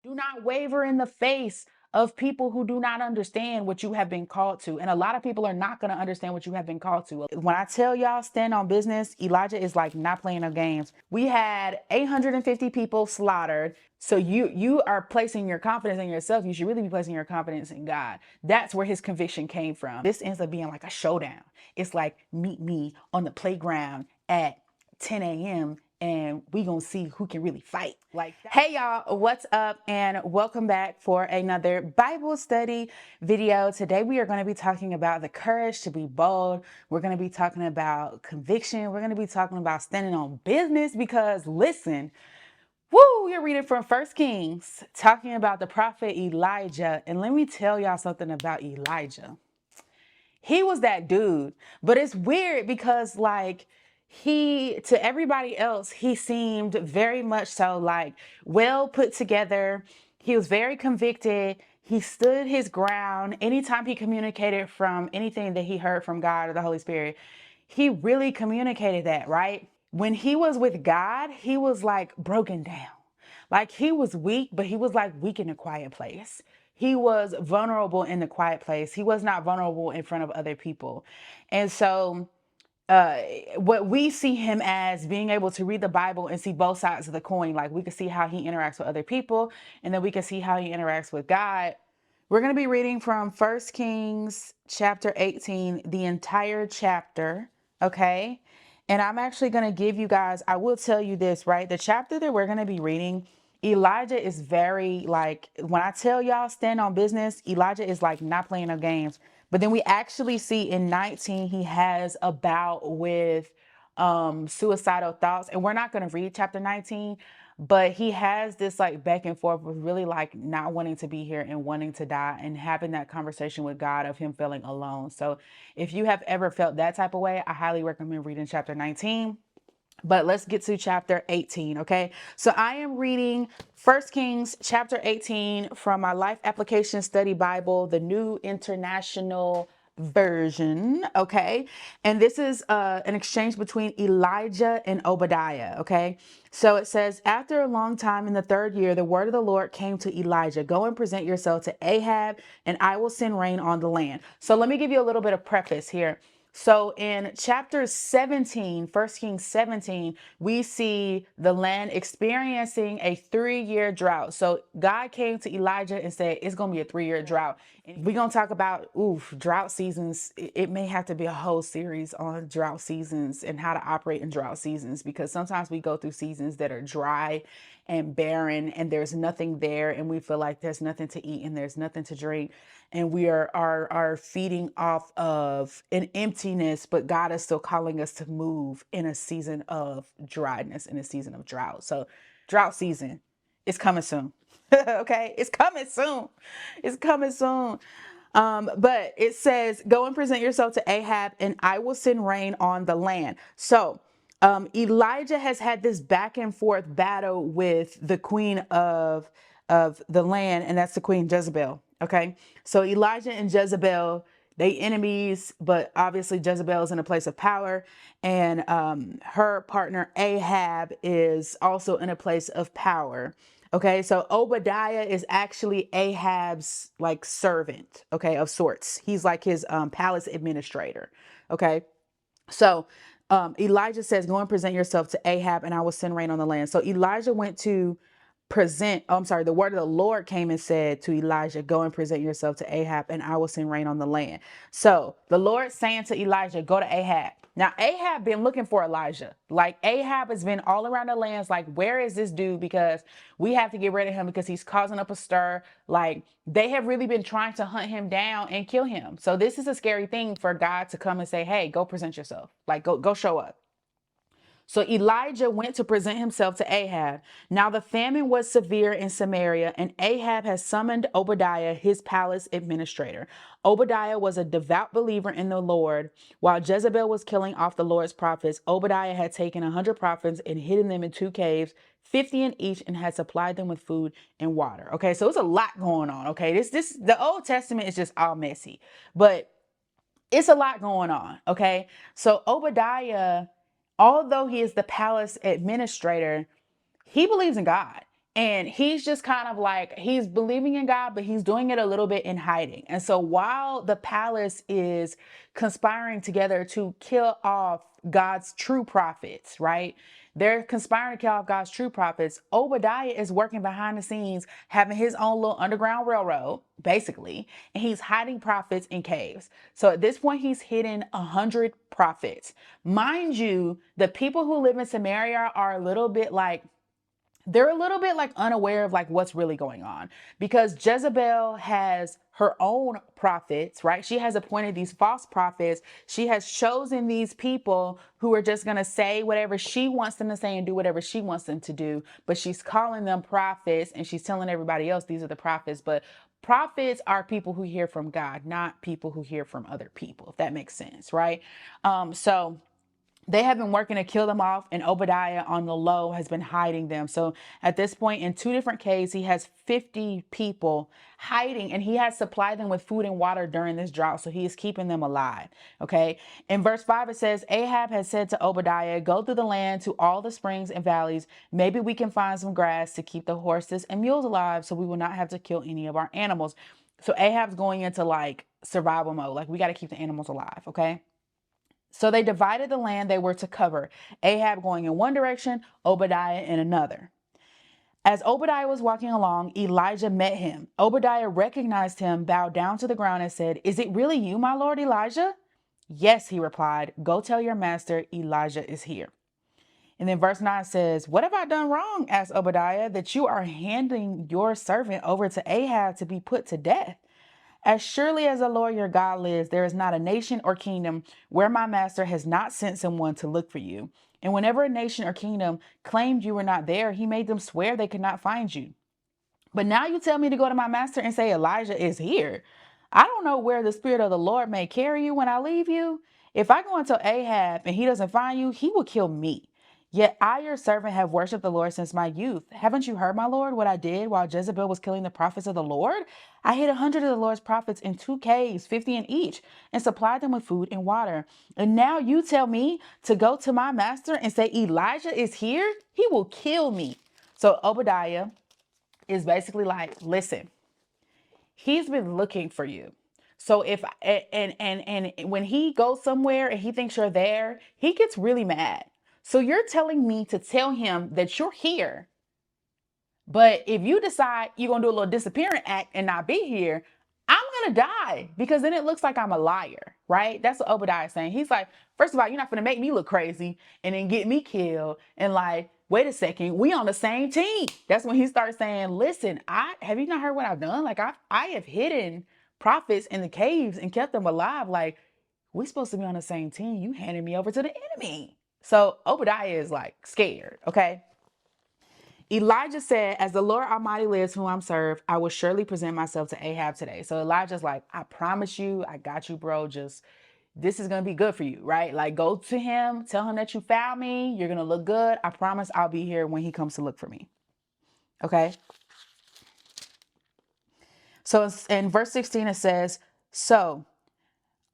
Do not waver in the face of people who do not understand what you have been called to. And a lot of people are not going to understand what you have been called to. When I tell y'all stand on business, Elijah is like not playing no games. We had 850 people slaughtered. So you are placing your confidence in yourself. You should really be placing your confidence in God. That's where his conviction came from. This ends up being like a showdown. It's like meet me on the playground at 10 a.m. and we gonna see who can really fight like that. Hey y'all, what's up, and welcome back for another Bible study video. Today we are going to be talking about the courage to be bold. We're going to be talking about conviction. We're going to be talking about standing on business, because listen, woo, you're reading from First Kings, talking about the prophet Elijah. And let me tell y'all something about Elijah. He was that dude, but it's weird because to everybody else, he seemed very much so like well put together. He was very convicted. He stood his ground. Anytime he communicated from anything that he heard from God or the Holy Spirit, he really communicated that, right? When he was with God, he was like broken down. Like he was weak, but he was like weak in a quiet place. He was vulnerable in the quiet place. He was not vulnerable in front of other people. And so what we see him as being able to read the Bible and see both sides of the coin, like we can see how he interacts with other people, and then we can see how he interacts with God. We're going to be reading from First Kings chapter 18, the entire chapter. Okay. And I'm actually going to give you guys, I will tell you this, right? The chapter that we're going to be reading, Elijah is very like, when I tell y'all stand on business, Elijah is like not playing no games. But then we actually see in 19, he has a bout with suicidal thoughts. And we're not going to read chapter 19, but he has this like back and forth with really like not wanting to be here and wanting to die, and having that conversation with God of him feeling alone. So if you have ever felt that type of way, I highly recommend reading chapter 19. But let's get to chapter 18, okay? So I am reading First Kings chapter 18 from my Life Application Study Bible, the New International Version, okay? And this is an exchange between Elijah and Obadiah, okay? So it says, after a long time in the third year, the word of the Lord came to Elijah, go and present yourself to Ahab, and I will send rain on the land. So let me give you a little bit of preface here. So in chapter 17, 1 Kings 17, we see the land experiencing a 3-year drought. So God came to Elijah and said, it's going to be a 3-year drought. And we're going to talk about, drought seasons. It may have to be a whole series on drought seasons and how to operate in drought seasons, because sometimes we go through seasons that are dry and barren and there's nothing there, and we feel like there's nothing to eat and there's nothing to drink, and we are feeding off of an emptiness, but God is still calling us to move in a season of dryness, in a season of drought. So drought season is coming soon. Okay, it's coming soon. It's coming soon. But it says, go and present yourself to Ahab, and I will send rain on the land. So Elijah has had this back and forth battle with the queen of the land, and that's the queen Jezebel. Okay, so Elijah and Jezebel, they enemies, but obviously Jezebel is in a place of power, and her partner Ahab is also in a place of power. Okay, so Obadiah is actually Ahab's like servant, okay, of sorts. He's like his palace administrator. Okay, so Elijah says, go and present yourself to Ahab, and I will send rain on the land. So Elijah went to the word of the Lord came and said to Elijah, go and present yourself to Ahab, and I will send rain on the land. So the Lord saying to Elijah, go to Ahab. Now Ahab been looking for Elijah. Like Ahab has been all around the lands. Like, where is this dude? Because we have to get rid of him because he's causing up a stir. Like, they have really been trying to hunt him down and kill him. So this is a scary thing for God to come and say, hey, go present yourself. Like, go show up. So Elijah went to present himself to Ahab. Now the famine was severe in Samaria, and Ahab has summoned Obadiah, his palace administrator. Obadiah was a devout believer in the Lord. While Jezebel was killing off the Lord's prophets, Obadiah had taken 100 prophets and hidden them in 2 caves, 50 in each, and had supplied them with food and water. Okay, so it's a lot going on. Okay, the Old Testament is just all messy, but it's a lot going on. Okay, so Obadiah, although he is the palace administrator, he believes in God. And he's just kind of like, he's believing in God, but he's doing it a little bit in hiding. And so while the palace is conspiring together to kill off God's true prophets, right? They're conspiring to kill off God's true prophets. Obadiah is working behind the scenes, having his own little underground railroad, basically, and he's hiding prophets in caves. So at this point, he's hidden 100 prophets. Mind you, the people who live in Samaria are a little bit like, they're a little bit like unaware of like what's really going on, because Jezebel has her own prophets, right? She has appointed these false prophets. She has chosen these people who are just going to say whatever she wants them to say and do whatever she wants them to do. But she's calling them prophets and she's telling everybody else these are the prophets. But prophets are people who hear from God, not people who hear from other people, if that makes sense, right? So they have been working to kill them off, and Obadiah on the low has been hiding them. So at this point, in 2 different caves, he has 50 people hiding, and he has supplied them with food and water during this drought. So he is keeping them alive. Okay. In verse 5, it says, Ahab has said to Obadiah, go through the land to all the springs and valleys. Maybe we can find some grass to keep the horses and mules alive, so we will not have to kill any of our animals. So Ahab's going into like survival mode. Like, we got to keep the animals alive. Okay. So they divided the land they were to cover, Ahab going in one direction, Obadiah in another. As Obadiah was walking along, Elijah met him. Obadiah recognized him, bowed down to the ground, and said, is it really you, my lord Elijah? Yes, he replied. Go tell your master Elijah is here. And then verse 9 says, what have I done wrong? Asked Obadiah, that you are handing your servant over to Ahab to be put to death. As surely as the Lord your God lives, there is not a nation or kingdom where my master has not sent someone to look for you. And whenever a nation or kingdom claimed you were not there, he made them swear they could not find you. But now you tell me to go to my master and say Elijah is here. I don't know where the Spirit of the Lord may carry you when I leave you. If I go and tell Ahab and he doesn't find you, he will kill me. Yet I, your servant, have worshipped the Lord since my youth. Haven't you heard, my Lord, what I did while Jezebel was killing the prophets of the Lord? I hid 100 of the Lord's prophets in 2 caves, 50 in each, and supplied them with food and water. And now you tell me to go to my master and say Elijah is here? He will kill me. So Obadiah is basically like, listen, he's been looking for you. So if and when he goes somewhere and he thinks you're there, he gets really mad. So you're telling me to tell him that you're here. But if you decide you're going to do a little disappearing act and not be here, I'm going to die, because then it looks like I'm a liar, right? That's what Obadiah is saying. He's like, first of all, you're not going to make me look crazy and then get me killed. And like, wait a second, we on the same team. That's when he starts saying, listen, have you not heard what I've done? Like, I have hidden prophets in the caves and kept them alive. Like, we supposed to be on the same team. You handed me over to the enemy. So Obadiah is like scared. Okay. Elijah said, as the Lord Almighty lives, whom I'm served, I will surely present myself to Ahab today. So Elijah's like, I promise you, I got you, bro. Just, this is going to be good for you, right? Like, go to him, tell him that you found me. You're going to look good. I promise I'll be here when he comes to look for me. Okay. So in verse 16, it says, so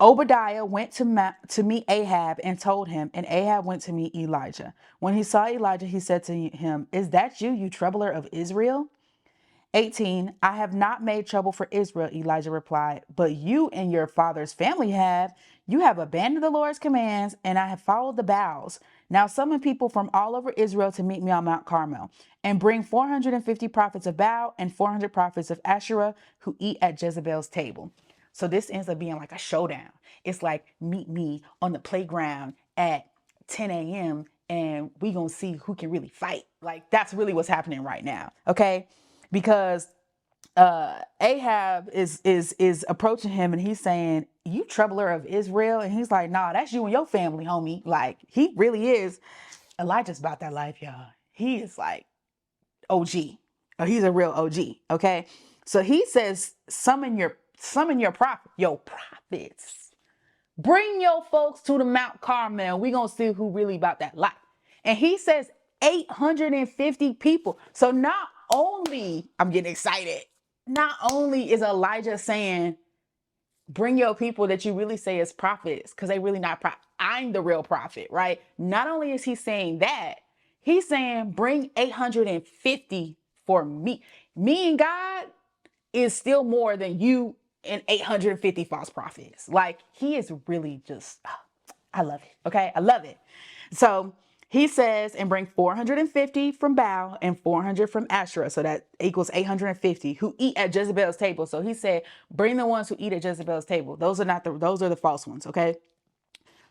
Obadiah went to meet Ahab and told him, and Ahab went to meet Elijah. When he saw Elijah, he said to him, is that you, you troubler of Israel? 18, I have not made trouble for Israel, Elijah replied, but you and your father's family have. You have abandoned the Lord's commands, and I have followed the Baals. Now summon people from all over Israel to meet me on Mount Carmel, and bring 450 prophets of Baal and 400 prophets of Asherah who eat at Jezebel's table. So this ends up being like a showdown. It's like, meet me on the playground at 10 a.m. and we gonna see who can really fight. Like, that's really what's happening right now. Okay. Because Ahab is approaching him and he's saying, you troubler of Israel. And he's like, nah, that's you and your family, homie. Like, he really is. Elijah's about that life, y'all. He is like OG. Or he's a real OG. Okay. So he says, summon your prophets. Bring your folks to the Mount Carmel. We gonna see who really about that life. And he says 850 people. So not only, I'm getting excited, not only is Elijah saying, bring your people that you really say is prophets, because they really not I'm the real prophet, right? Not only is he saying that, he's saying bring 850 for me. Me and God is still more than you and 850 false prophets. Like, he is really just, I love it. Okay. I love it. So he says, and bring 450 from Baal and 400 from Asherah. So that equals 850 who eat at Jezebel's table. So he said, bring the ones who eat at Jezebel's table. Those are the false ones. Okay.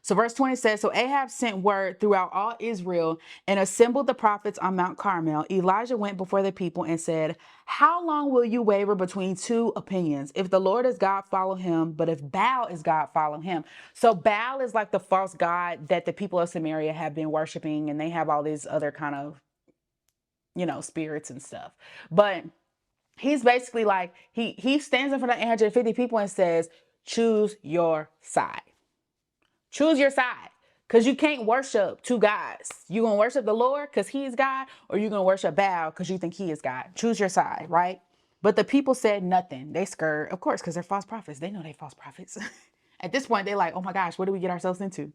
So verse 20 says, so Ahab sent word throughout all Israel and assembled the prophets on Mount Carmel. Elijah went before the people and said, how long will you waver between two opinions? If the Lord is God, follow him. But if Baal is God, follow him. So Baal is like the false god that the people of Samaria have been worshiping. And they have all these other kind of, spirits and stuff. But he's basically like, he stands in front of 850 people and says, choose your side. Choose your side, because you can't worship two gods. You're going to worship the Lord because he is God, or you're going to worship Baal because you think he is God. Choose your side, right? But the people said nothing. They scared, of course, because they're false prophets. They know they're false prophets. At this point, they're like, oh my gosh, what do we get ourselves into?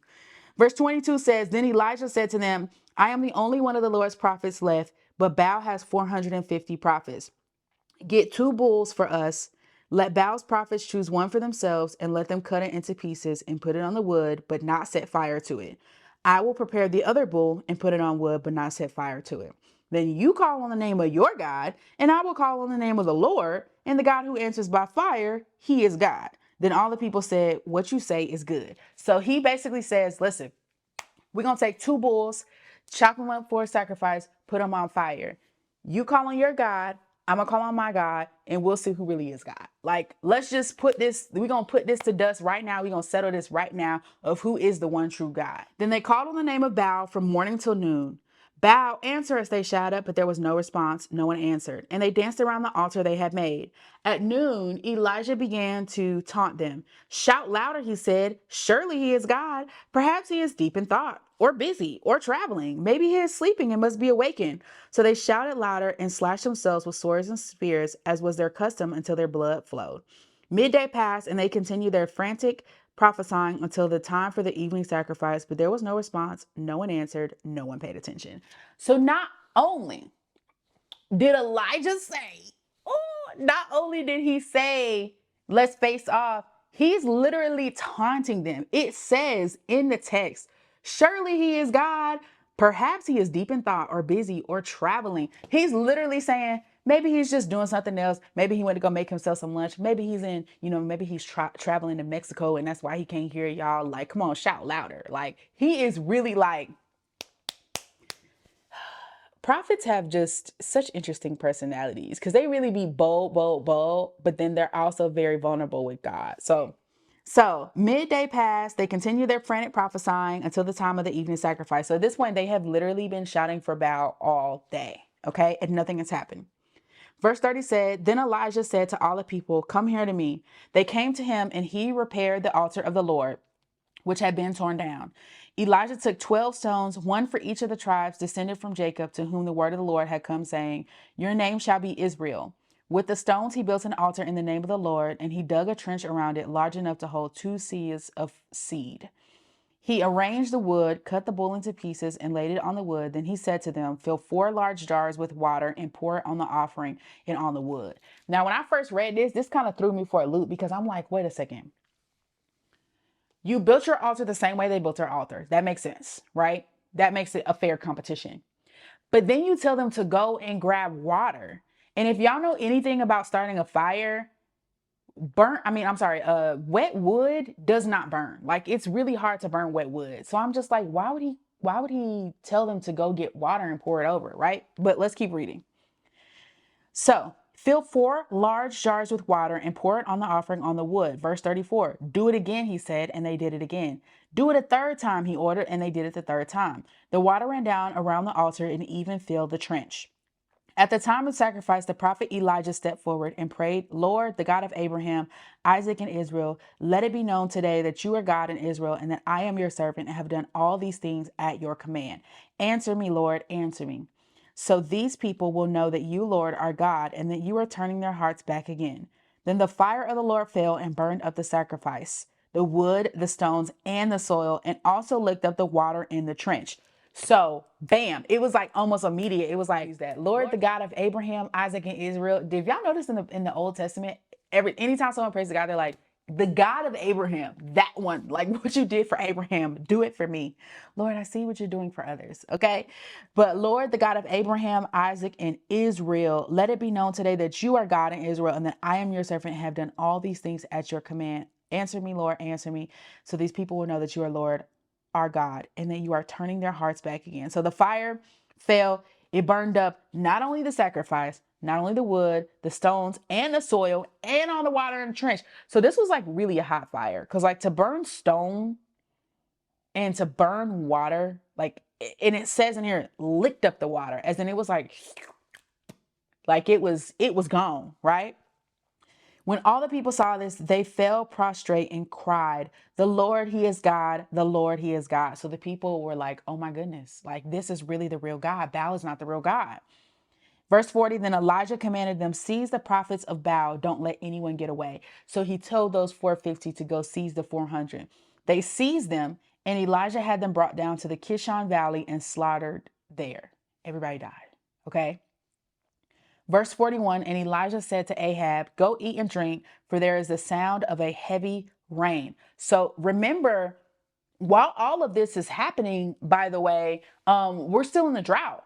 Verse 22 says, then Elijah said to them, I am the only one of the Lord's prophets left, but Baal has 450 prophets. Get 2 bulls for us. Let Baal's prophets choose one for themselves and let them cut it into pieces and put it on the wood, but not set fire to it. I will prepare the other bull and put it on wood, but not set fire to it. Then you call on the name of your God, and I will call on the name of the Lord, and the God who answers by fire, he is God. Then all the people said, what you say is good. So he basically says, listen, we're going to take 2 bulls, chop them up for a sacrifice, put them on fire. You call on your God, I'm going to call on my God, and we'll see who really is God. Like, let's just we're going to put this to dust right now. We're going to settle this right now of who is the one true God. Then they called on the name of Baal from morning till noon. Baal, answer us, they shouted, but there was no response. No one answered. And they danced around the altar they had made. At noon, Elijah began to taunt them. Shout louder, he said. Surely he is God. Perhaps he is deep in thought, or busy, or traveling. Maybe he is sleeping and must be awakened. So they shouted louder and slashed themselves with swords and spears, as was their custom, until their blood flowed. Midday passed, and they continued their frantic prophesying until the time for the evening sacrifice, but there was no response. No one answered. No one paid attention. So not only did Elijah say, not only did he say, let's face off, he's literally taunting them. It says in the text, surely he is God. Perhaps he is deep in thought or busy or traveling. He's literally saying, maybe he's just doing something else. Maybe he went to go make himself some lunch. Maybe he's in, maybe he's traveling to Mexico and that's why he can't hear y'all. Like, come on, shout louder. Like, he is really like, prophets have just such interesting personalities because they really be bold, but then they're also very vulnerable with God. So midday passed, they continued their frantic prophesying until the time of the evening sacrifice. So at this point, they have literally been shouting for Baal all day, okay? And nothing has happened. Verse 30 said, then Elijah said to all the people, come here to me. They came to him and he repaired the altar of the Lord, which had been torn down. Elijah took 12 stones, one for each of the tribes descended from Jacob, to whom the word of the Lord had come, saying, your name shall be Israel. With the stones, he built an altar in the name of the Lord, and he dug a trench around it large enough to hold 2 seahs of seed. He arranged the wood, cut the bull into pieces, and laid it on the wood. Then he said to them, fill 4 large jars with water and pour it on the offering and on the wood. Now, when I first read this kind of threw me for a loop because I'm like, wait a second. You built your altar the same way they built their altar. That makes sense, right? That makes it a fair competition. But then you tell them to go and grab water. And if y'all know anything about starting a fire, wet wood does not burn. Like, it's really hard to burn wet wood. So I'm just like, why would he tell them to go get water and pour it over, right? But let's keep reading. So fill 4 large jars with water and pour it on the offering on the wood. Verse 34, do it again, he said, and they did it again. Do it a 3rd time, he ordered, and they did it the 3rd time. The water ran down around the altar and even filled the trench. At the time of sacrifice, the prophet Elijah stepped forward and prayed, Lord, the God of Abraham, Isaac, and Israel, let it be known today that you are God in Israel and that I am your servant and have done all these things at your command. Answer me, Lord, answer me. So these people will know that you, Lord, are God and that you are turning their hearts back again. Then the fire of the Lord fell and burned up the sacrifice, the wood, the stones, and the soil, and also licked up the water in the trench. So bam, it was like almost immediate. It was like that Lord, the God of Abraham, Isaac, and Israel. Did y'all notice in the Old Testament, anytime someone prays to God, they're like, the God of Abraham, that one, like what you did for Abraham, do it for me. Lord, I see what you're doing for others. Okay. But Lord, the God of Abraham, Isaac, and Israel, let it be known today that you are God in Israel and that I am your servant and have done all these things at your command. Answer me, Lord, answer me. So these people will know that you are Lord, our God, and that you are turning their hearts back again. So the fire fell, it burned up not only the sacrifice, not only the wood, the stones, and the soil, and all the water in the trench. So this was like really a hot fire, because like to burn stone and to burn water, like, and it says in here, licked up the water, as in it was like it was gone, right? When all the people saw this, they fell prostrate and cried, the Lord, he is God. The Lord, he is God. So the people were like, oh my goodness, like this is really the real God. Baal is not the real God. Verse 40, then Elijah commanded them, seize the prophets of Baal. Don't let anyone get away. So he told those 450 to go seize the 400. They seized them, and Elijah had them brought down to the Kishon Valley and slaughtered there. Everybody died. Okay. Verse 41, and Elijah said to Ahab, go eat and drink, for there is the sound of a heavy rain. So remember, while all of this is happening, by the way, we're still in the drought.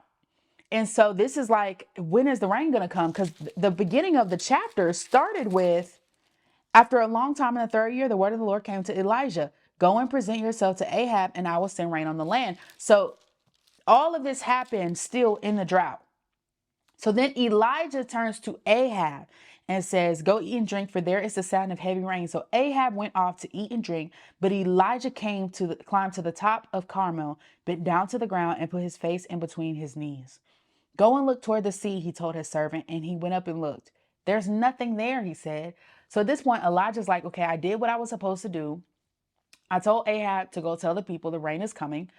And so this is like, when is the rain going to come? Because the beginning of the chapter started with, after a long time in the third year, the word of the Lord came to Elijah, go and present yourself to Ahab and I will send rain on the land. So all of this happened still in the drought. So then Elijah turns to Ahab and says, go eat and drink, for there is the sound of heavy rain. So Ahab went off to eat and drink, but Elijah climbed to the top of Carmel, bent down to the ground and put his face in between his knees. Go and look toward the sea, he told his servant, and he went up and looked. There's nothing there, he said. So at this point, Elijah's like, okay, I did what I was supposed to do. I told Ahab to go tell the people the rain is coming.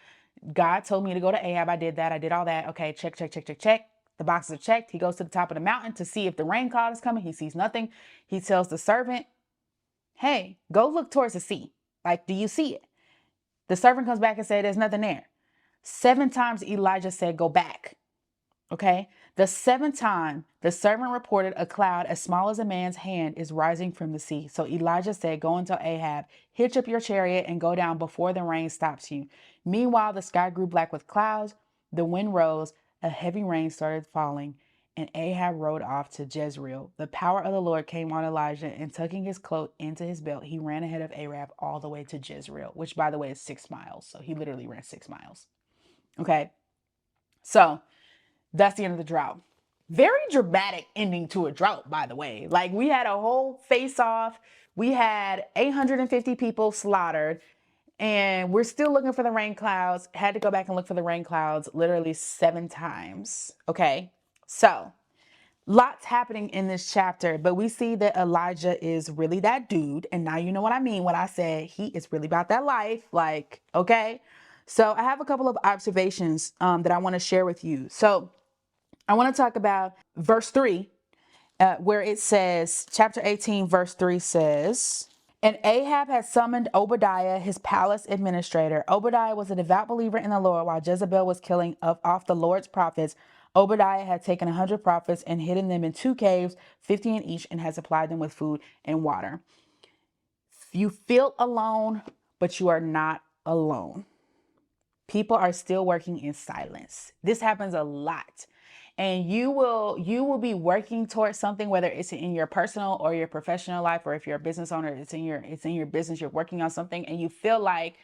God told me to go to Ahab. I did that. I did all that. Okay, check, check, check, check, check. The boxes are checked. He goes to the top of the mountain to see if the rain cloud is coming. He sees nothing. He tells the servant, hey, go look towards the sea. Like, do you see it? The servant comes back and said, there's nothing there. 7 times Elijah said, go back. Okay. The 7th time, the servant reported a cloud as small as a man's hand is rising from the sea. So Elijah said, go and tell Ahab, hitch up your chariot and go down before the rain stops you. Meanwhile, the sky grew black with clouds. The wind rose. A heavy rain started falling, and Ahab rode off to Jezreel. The power of the Lord came on Elijah, and tucking his cloak into his belt, he ran ahead of Ahab all the way to Jezreel, which, by the way, is 6 miles. So he literally ran 6 miles. Okay. So that's the end of the drought. Very dramatic ending to a drought, by the way. Like, we had a whole face off. We had 850 people slaughtered, and we're still looking for the rain clouds. Had to go back and look for the rain clouds literally 7 times. Okay. So lots happening in this chapter, but we see that Elijah is really that dude. And now you know what I mean when I say he is really about that life. Like, okay. So I have a couple of observations that I want to share with you. So I want to talk about verse 3, where it says, chapter 18, verse 3 says, and Ahab had summoned Obadiah, his palace administrator. Obadiah was a devout believer in the Lord while Jezebel was killing off the Lord's prophets. Obadiah had taken 100 prophets and hidden them in 2 caves, 50 in each, and had supplied them with food and water. You feel alone, but you are not alone. People are still working in silence. This happens a lot. And you will be working towards something, whether it's in your personal or your professional life, or if you're a business owner, it's in your business, you're working on something and you feel like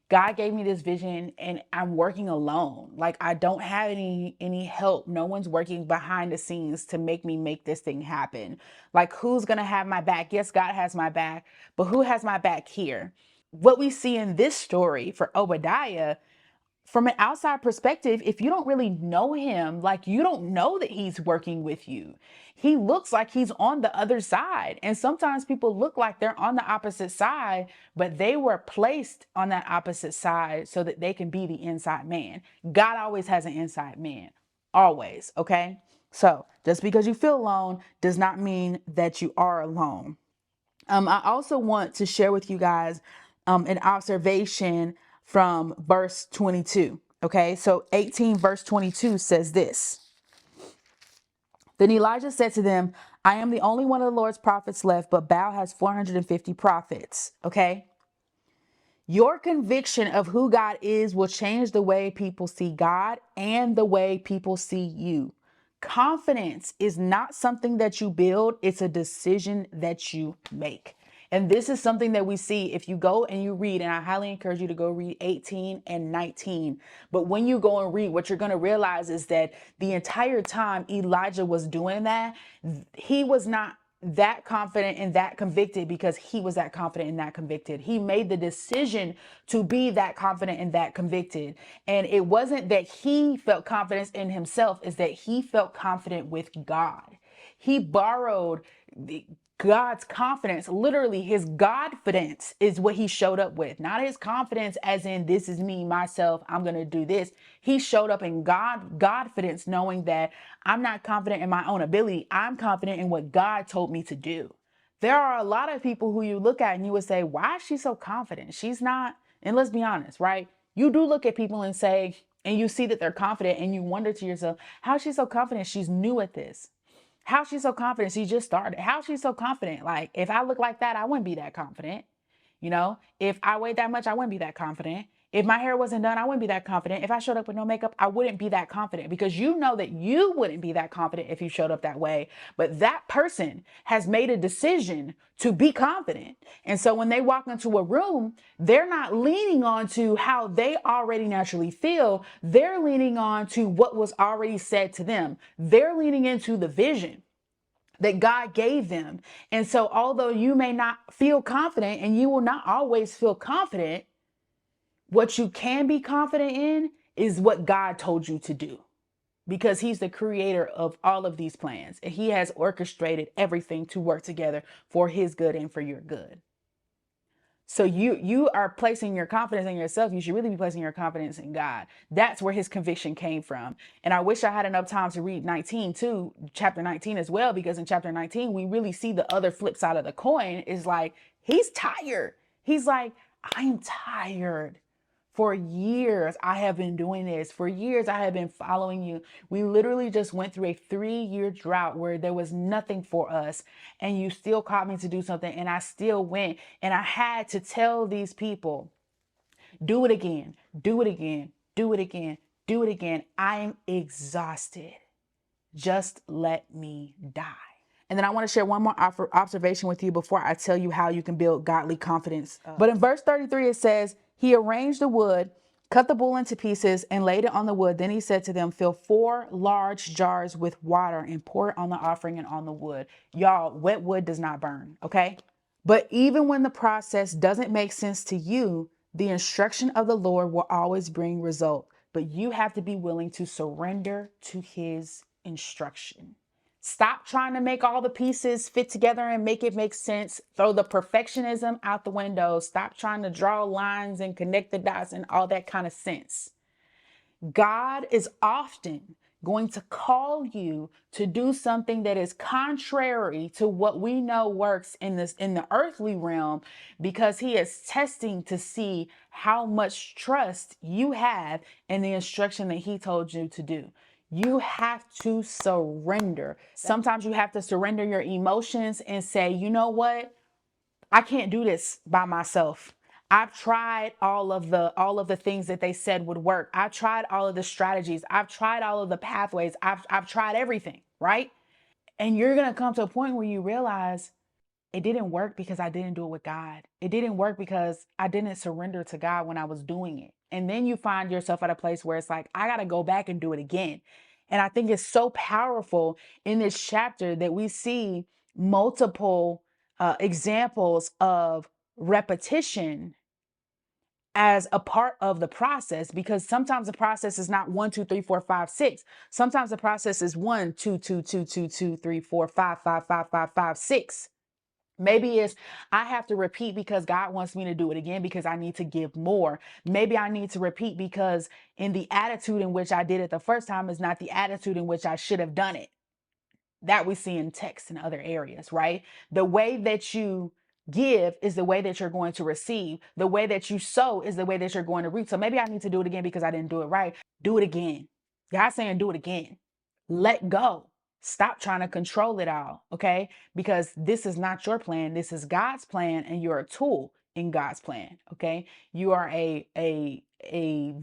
God gave me this vision and I'm working alone. Like, I don't have any help. No one's working behind the scenes to make this thing happen. Like, who's going to have my back? Yes, God has my back, but who has my back here? What we see in this story for Obadiah, from an outside perspective, if you don't really know him, like, you don't know that he's working with you. He looks like he's on the other side. And sometimes people look like they're on the opposite side, but they were placed on that opposite side so that they can be the inside man. God always has an inside man. Always. Okay. So just because you feel alone does not mean that you are alone. I also want to share with you guys an observation from verse 22. Okay, so 18 verse 22 says this. Then Elijah said to them, I am the only one of the Lord's prophets left, but Baal has 450 prophets. Okay. Your conviction of who God is will change the way people see God and the way people see you. Confidence is not something that you build, it's a decision that you make. And this is something that we see if you go and you read, and I highly encourage you to go read 18 and 19. But when you go and read, what you're going to realize is that the entire time Elijah was doing that, he was not that confident and that convicted because he was that confident and that convicted. He made the decision to be that confident and that convicted. And it wasn't that he felt confidence in himself, is that he felt confident with God. He borrowed God's confidence, literally his Godfidence is what he showed up with. Not his confidence as in this is me, myself, I'm going to do this. He showed up in Godfidence, knowing that I'm not confident in my own ability. I'm confident in what God told me to do. There are a lot of people who you look at and you would say, why is she so confident? She's not. And let's be honest, right? You do look at people and say, and you see that they're confident and you wonder to yourself, how is she so confident? She's new at this. How she's so confident? She just started. How she's so confident? Like, if I look like that, I wouldn't be that confident. You know, if I weighed that much, I wouldn't be that confident. If my hair wasn't done, I wouldn't be that confident. If I showed up with no makeup, I wouldn't be that confident, because you know that you wouldn't be that confident if you showed up that way. But that person has made a decision to be confident. And so when they walk into a room, they're not leaning on to how they already naturally feel. They're leaning on to what was already said to them. They're leaning into the vision that God gave them. And so although you may not feel confident, and you will not always feel confident, what you can be confident in is what God told you to do, because he's the creator of all of these plans and he has orchestrated everything to work together for his good and for your good. So you are placing your confidence in yourself. You should really be placing your confidence in God. That's where his conviction came from. And I wish I had enough time to read 19 too, chapter 19 as well, because in chapter 19, we really see the other flip side of the coin. Is like, he's tired. He's like, I'm tired. For years, I have been doing this. For years, I have been following you. We literally just went through a 3-year drought where there was nothing for us. And you still called me to do something. And I still went. And I had to tell these people, do it again, do it again, do it again, do it again. I'm exhausted. Just let me die. And then I want to share one more observation with you before I tell you how you can build godly confidence. But in verse 33, it says, he arranged the wood, cut the bull into pieces, and laid it on the wood. Then he said to them, fill 4 large jars with water and pour it on the offering and on the wood. Y'all, wet wood does not burn, okay? But even when the process doesn't make sense to you, the instruction of the Lord will always bring result. But you have to be willing to surrender to his instruction. Stop trying to make all the pieces fit together and make it make sense. Throw the perfectionism out the window. Stop trying to draw lines and connect the dots and all that kind of sense. God is often going to call you to do something that is contrary to what we know works in the earthly realm, because he is testing to see how much trust you have in the instruction that he told you to do. You have to surrender. Sometimes you have to surrender your emotions and say, you know what? I can't do this by myself. I've tried all of the things that they said would work. I've tried all of the strategies. I've tried all of the pathways. I've tried everything, right? And you're going to come to a point where you realize it didn't work because I didn't do it with God. It didn't work because I didn't surrender to God when I was doing it. And then you find yourself at a place where it's like, I got to go back and do it again. And I think it's so powerful in this chapter that we see multiple examples of repetition as a part of the process, because sometimes the process is not 1, 2, 3, 4, 5, 6. Sometimes the process is 1, 2, 2, 2, 2, 2, 3, 4, 5, 5, 5, 5, 5, 6. Maybe it's I have to repeat because God wants me to do it again because I need to give more. Maybe I need to repeat because in the attitude in which I did it the first time is not the attitude in which I should have done it. That we see in text and other areas, right? The way that you give is the way that you're going to receive. The way that you sow is the way that you're going to reap. So maybe I need to do it again because I didn't do it right. Do it again. God's saying do it again. Let go. Stop trying to control it all, okay? Because this is not your plan. This is God's plan, and you're a tool in God's plan, okay? You are a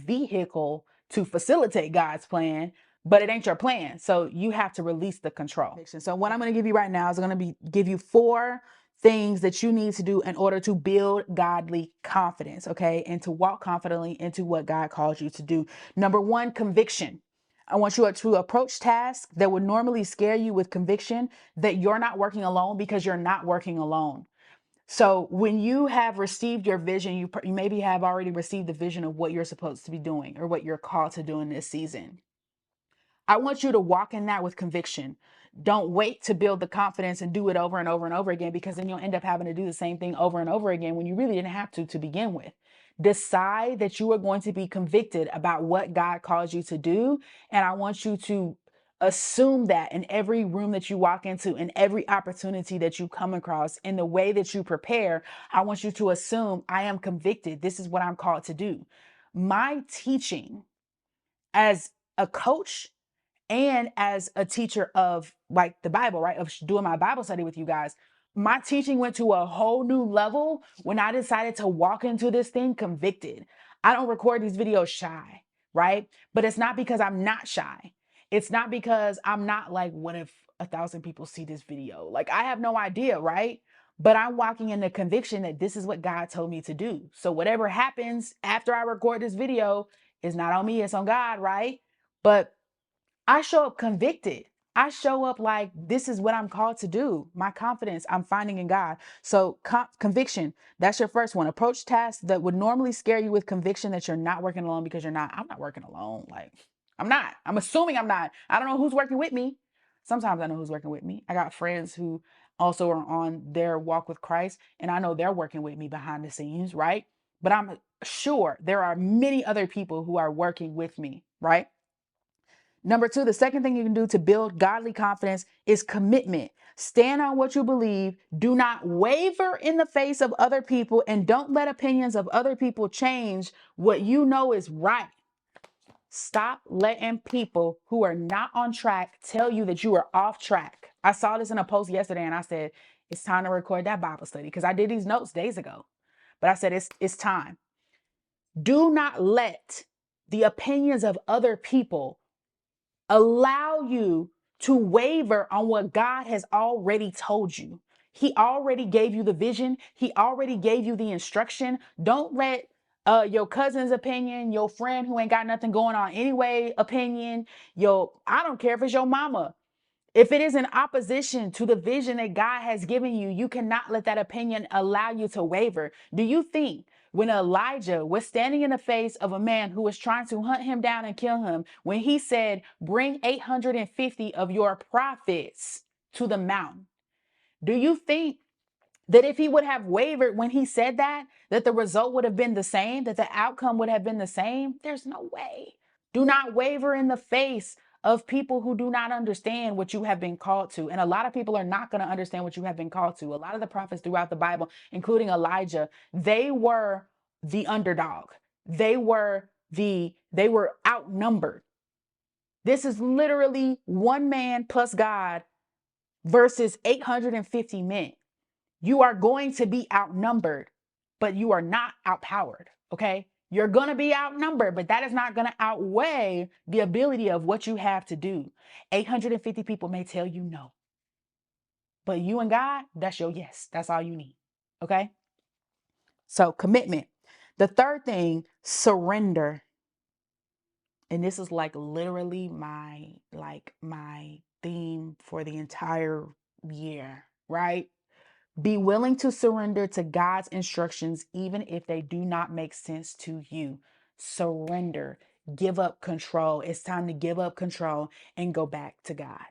vehicle to facilitate God's plan, but it ain't your plan. So you have to release the control. So what I'm going to give you right now is going to give you 4 things that you need to do in order to build godly confidence, okay? And to walk confidently into what God calls you to do. Number 1, conviction. I want you to approach tasks that would normally scare you with conviction that you're not working alone, because you're not working alone. So when you have received your vision, you maybe have already received the vision of what you're supposed to be doing or what you're called to do in this season. I want you to walk in that with conviction. Don't wait to build the confidence and do it over and over and over again, because then you'll end up having to do the same thing over and over again when you really didn't have to begin with. Decide that you are going to be convicted about what God calls you to do. And I want you to assume that in every room that you walk into, in every opportunity that you come across, in the way that you prepare, I want you to assume, I am convicted. This is what I'm called to do. My teaching as a coach and as a teacher of like the Bible, right? Of doing my Bible study with you guys. My teaching went to a whole new level when I decided to walk into this thing convicted. I don't record these videos shy, right? But it's not because I'm not shy. It's not because I'm not like, what if 1,000 people see this video? Like, I have no idea, right? But I'm walking in the conviction that this is what God told me to do. So whatever happens after I record this video is not on me, it's on God, right? But I show up convicted. I show up like, this is what I'm called to do. My confidence I'm finding in God. So conviction, that's your first one. Approach tasks that would normally scare you with conviction that you're not working alone, because I'm not working alone. Like, I'm not. I'm assuming I'm not. I don't know who's working with me. Sometimes I know who's working with me. I got friends who also are on their walk with Christ, and I know they're working with me behind the scenes, right? But I'm sure there are many other people who are working with me, right? Number 2, the second thing you can do to build godly confidence is commitment. Stand on what you believe. Do not waver in the face of other people, and don't let opinions of other people change what you know is right. Stop letting people who are not on track tell you that you are off track. I saw this in a post yesterday and I said, it's time to record that Bible study, because I did these notes days ago. But I said, it's time. Do not let the opinions of other people allow you to waver on what God has already told you. He already gave you the vision. He already gave you the instruction. Don't let your cousin's opinion, your friend who ain't got nothing going on anyway opinion, I don't care if it's your mama. If it is in opposition to the vision that God has given you, you cannot let that opinion allow you to waver. Do you think when Elijah was standing in the face of a man who was trying to hunt him down and kill him, when he said, bring 850 of your prophets to the mountain, do you think that if he would have wavered when he said that the result would have been the same, that the outcome would have been the same? There's no way. Do not waver in the face of people who do not understand what you have been called to. And a lot of people are not going to understand what you have been called to. A lot of the prophets throughout the Bible, including Elijah, they were the underdog. They were outnumbered. This is literally one man plus God versus 850 men. You are going to be outnumbered, but you are not outpowered, okay? You're going to be outnumbered, but that is not going to outweigh the ability of what you have to do. 850 people may tell you no, but you and God, that's your yes. That's all you need, okay? So commitment. The third thing, surrender. And this is like literally my theme for the entire year, right? Be willing to surrender to God's instructions, even if they do not make sense to you. Surrender. Give up control. It's time to give up control and go back to God.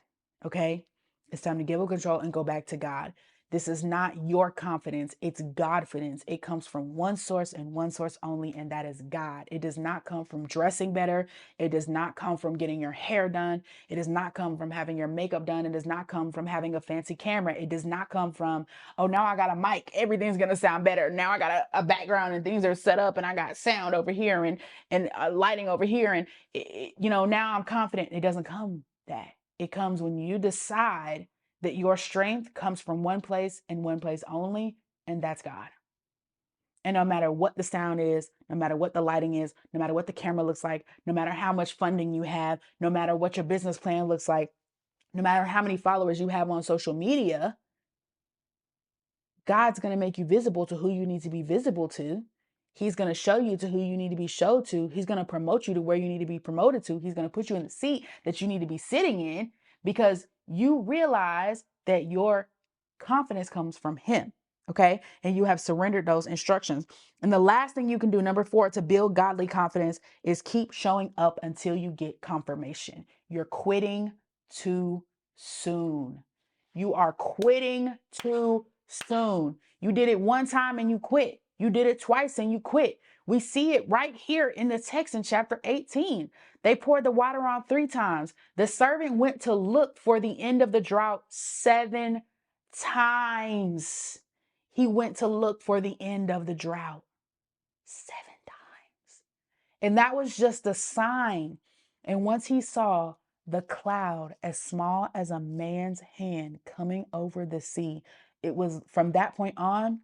Okay? It's time to give up control and go back to God. This is not your confidence. It's Godfidence. It comes from one source and one source only, and that is God. It does not come from dressing better. It does not come from getting your hair done. It does not come from having your makeup done. It does not come from having a fancy camera. It does not come from, oh, now I got a mic. Everything's going to sound better. Now I got a background and things are set up and I got sound over here and lighting over here. And, now I'm confident. It doesn't come that. It comes when you decide that your strength comes from one place and one place only, and that's God. And no matter what the sound is, no matter what the lighting is, no matter what the camera looks like, no matter how much funding you have, no matter what your business plan looks like, no matter how many followers you have on social media, God's going to make you visible to who you need to be visible to. He's going to show you to who you need to be showed to. He's going to promote you to where you need to be promoted to. He's going to put you in the seat that you need to be sitting in because you realize that your confidence comes from him. Okay. And you have surrendered those instructions. And the last thing you can do, number 4, to build godly confidence is keep showing up until you get confirmation. You're quitting too soon. You are quitting too soon. You did it one time and you quit. You did it twice and you quit. We see it right here in the text in chapter 18. They poured the water on 3 times. The servant went to look for the end of the drought 7 times. He went to look for the end of the drought 7 times. And that was just a sign. And once he saw the cloud as small as a man's hand coming over the sea, it was from that point on,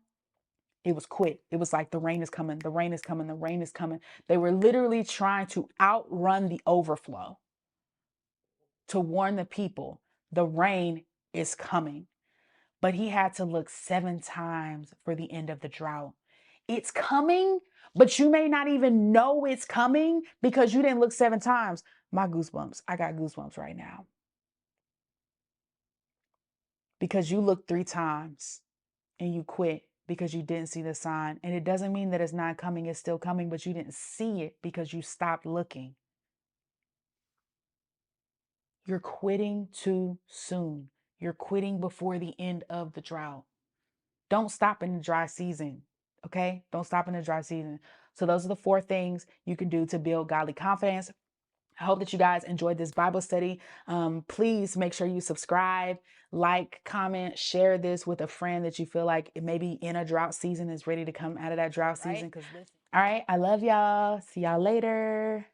it was quit. It was like the rain is coming, the rain is coming, the rain is coming. They were literally trying to outrun the overflow to warn the people the rain is coming. But he had to look 7 times for the end of the drought. It's coming, but you may not even know it's coming because you didn't look 7 times. My goosebumps. I got goosebumps right now. Because you looked 3 times and you quit because you didn't see the sign. And it doesn't mean that it's not coming. It's still coming, but you didn't see it because you stopped looking. You're quitting too soon. You're quitting before the end of the drought. Don't stop in the dry season. Okay? Don't stop in the dry season. So those are the 4 things you can do to build godly confidence. I hope that you guys enjoyed this Bible study. Please make sure you subscribe, like, comment, share this with a friend that you feel like it may be in a drought season, is ready to come out of that drought season. All right. I love y'all. See y'all later.